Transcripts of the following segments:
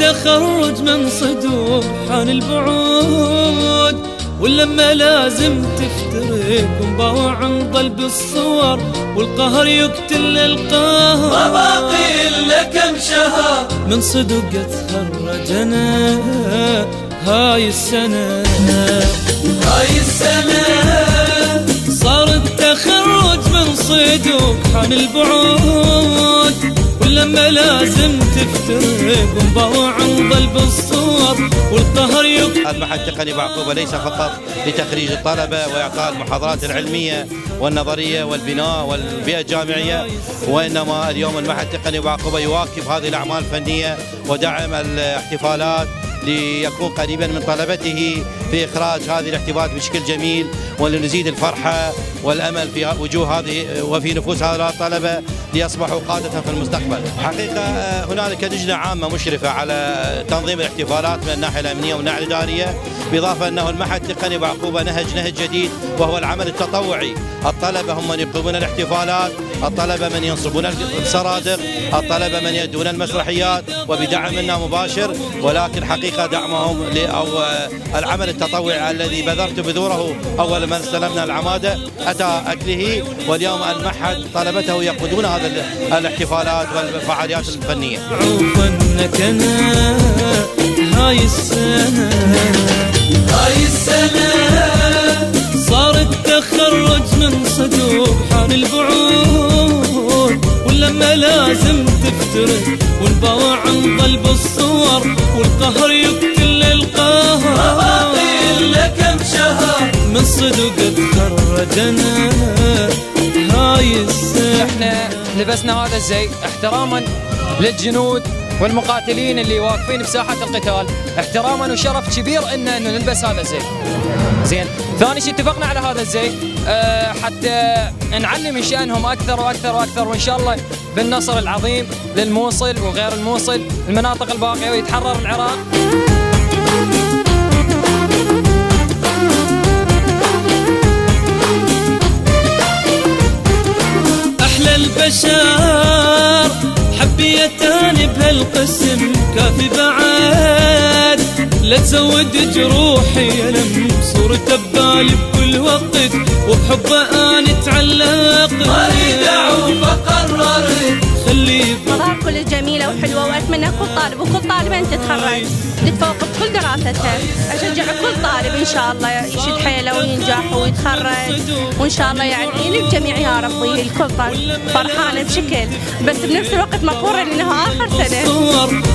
التخرج من صدور حان البعود، واللمة لازم تفترق ونباوع عن ضلب الصور، والقهر يقتل القهر. ما باقي إلا كم شهر من صدق تخرجنا هاي السنة، هاي السنة صار التخرج من صدق حان البعود، واللمة لازم تفترق ونباوع عن ضلب الصور، والقهر يقتل. المعهد التقني بعقوبة ليس فقط لتخريج الطلبة وإعطاء المحاضرات العلمية والنظرية والبناء والبيئة الجامعية، وإنما اليوم المعهد التقني بعقوبة يواكب هذه الأعمال الفنية ودعم الاحتفالات ليكون قريبا من طلبته في إخراج هذه الاحتفالات بشكل جميل، ولنزيد الفرحة والأمل في وجوه هذه وفي نفوس هؤلاء الطلبة ليصبحوا قادة في المستقبل. حقيقة هنالك لجنة عامة مشرفة على تنظيم الاحتفالات من الناحية الأمنية والناحية الإدارية، بالإضافة أنه المعهد التقني بعقوبة نهج جديد وهو العمل التطوعي. الطلبة هم من يقومون الاحتفالات، الطلبة من ينصبون السرادق، الطلبة من يدون المسرحيات وبدعم منا مباشر، ولكن حقيقة دعمهم أو العمل التطوعي الذي بذرت بذوره أول ما استلمنا العمادة أتى أكله، واليوم المعهد طلبته يقودون هذه الاحتفالات والفعاليات الفنية. هاي السنة، هاي السنة صار التخرج من صدور حان البعود، واللمة لازم تفترق ونباوع عن ضلب الصور، والقهر يقتل القهر. ما باقي إلا كم شهر من صدق تخرجنا هاي السنة. احنا لبسنا هذا الزي احتراما للجنود والمقاتلين اللي واقفين بساحة القتال، احتراما وشرف كبير انه نلبس هذا الزي. زين، ثاني شيء اتفقنا على هذا الزي حتى نعلم من شأنهم اكثر واكثر واكثر، وان شاء الله بالنصر العظيم للموصل وغير الموصل المناطق الباقية ويتحرر العراق. احلى البشر حبيتاني بهالقسم كافي بعد، لا تزود جروحي ألم صورته ببالي بكل وقت، وبحبه أنا تعلقت. ما أريد أعوف فقررت خلي مظاهر كل جميلة وحلوة، وأتمنى كل طالب وكل طالبة أن تتخرج تتفوق بكل دراستها. أشجع كل طالب إن شاء الله يشد حيله وينجح ويتخرج، وإن شاء الله يعني للجميع يا ربي. الكل فرحانة بشكل، بس بنفس الوقت مقهورة لأنه آخر سنة.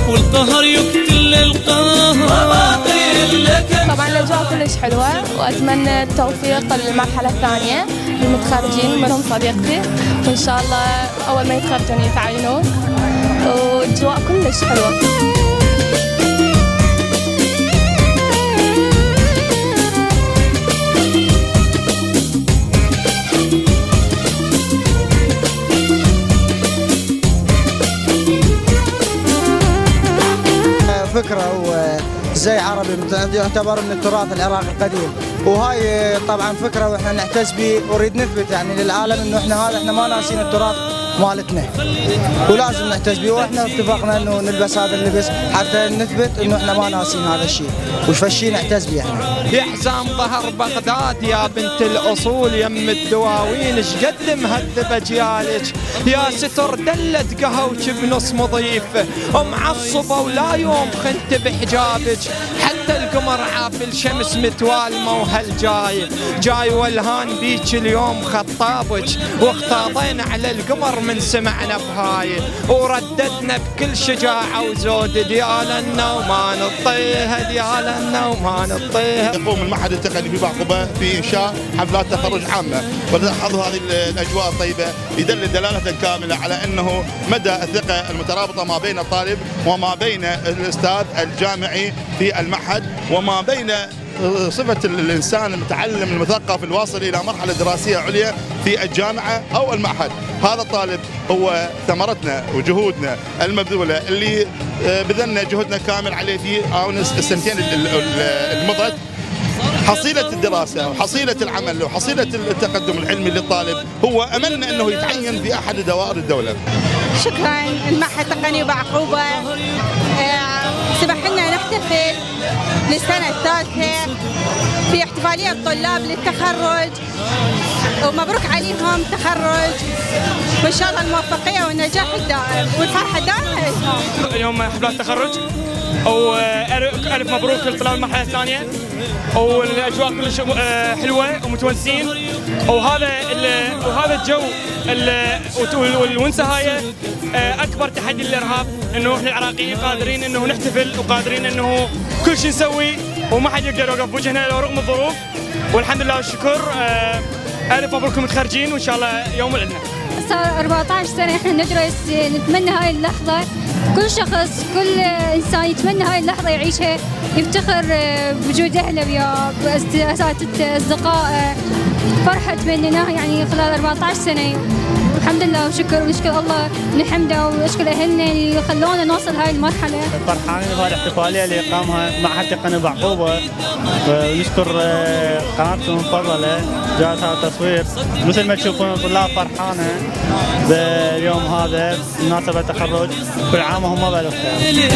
والقهر يقتل القهر. طبعا الأجواء كلش حلوة، وأتمنى التوفيق للمرحلة الثانية للمتخرجين منهم صديقتي، وإن شاء الله أول ما يتخرجون يتعينون، والأجواء كلش حلوة. فكرة وزي عربي يعتبر من التراث العراقي القديم، وهاي طبعا فكرة واحنا نعتز به، ونريد نثبت يعني للعالم انه احنا ما ناسين التراث مالتنا، ولازم نعتز به، واحنا اتفقنا انه نلبس هذا اللبس حتى نثبت انه احنا ما ناسين هذا الشيء، وش الشيء نعتز به احنا. يا حزام ظهر بغداد يا بنت الاصول يم الدواوين، ايش قد مهذبه جيالك يا ستر دلت قهوك بنص مضيف، ومعصبه ولا يوم خنت بحجابك، حتى القمر عافل شمس متوالمه جاي والهان بيك اليوم خطابك، واختاضينا على القمر من سمعنا بهاي، ورددنا بكل شجاعه وزود ديالنا وما نطيها ديالنا وما نطيها. يقوم المعهد التقني في بعقوبة في إنشاء حفلات تخرج عامة، ولاحظ هذه الأجواء الطيبة يدل دلالة كاملة على أنه مدى الثقة المترابطة ما بين الطالب وما بين الأستاذ الجامعي في المعهد، وما بين صفة الإنسان المتعلم المثقف الواصل إلى مرحلة دراسية عليا في الجامعة أو المعهد. هذا الطالب هو ثمرتنا وجهودنا المبذولة اللي بذلنا جهدنا كامل عليه في السنتين المضت. حصيلة الدراسة وحصيلة العمل وحصيلة التقدم العلمي للطالب هو أملنا أنه يتعين في أحد دوائر الدولة. شكرا المعهد التقني بعقوبة للسنة الثالثة في احتفالية طلاب للتخرج، ومبروك عليهم تخرج، وإن شاء الله الموفقية والنجاح الدائم والفرحة الدائمة لهم. اليوم حفلات تخرج وألف مبروك لطلاب المرحلة الثانية، والأجواء كلش حلوة ومتونسين، وهذا الجو والونسة هاي أكبر تحدي للإرهاب، إنه إحنا العراقيين قادرين إنه نحتفل وقادرين إنه كل شيء نسوي وما حد يقدر يوقف بوجهنا رغم الظروف، والحمد لله والشكر. ألف مبروك متخرجين وإن شاء الله يوم الإذن. صار 14 سنة إحنا ندرس، نتمنى هاي اللحظة، كل شخص كل إنسان يتمنى هاي اللحظة يعيشها، يفتخر بوجود أهله وياه، بأساتذته، أصدقائه، فرحة تمنيناها يعني خلال 14 سنة. الحمد لله وشكر، ونشكر الله نحمده ونشكر أهلنا اللي خلونا نوصل هاي المرحلة. فرحانين بهاي الاحتفالية اللي قامها معهد تقني بعقوبة، ونشكر قناتكم المفضلة جاءت هذا التصوير. مثل ما تشوفون طلاب فرحانة باليوم هذا بمناسبة التخرج، كل عام وهم بألف خير.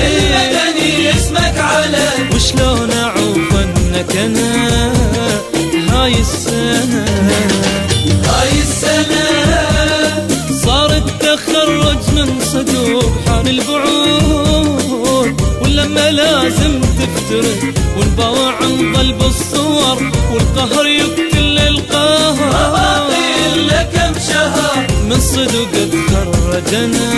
اسمك على وشلون أعوف أنك أنا هاي السنة صار التخرج من صدور حان البعود، ولما لازم تفترق والبوع نظل بالصور، والقهر يقتل القهر باقي لك كم شهر من صدق تخرجنا.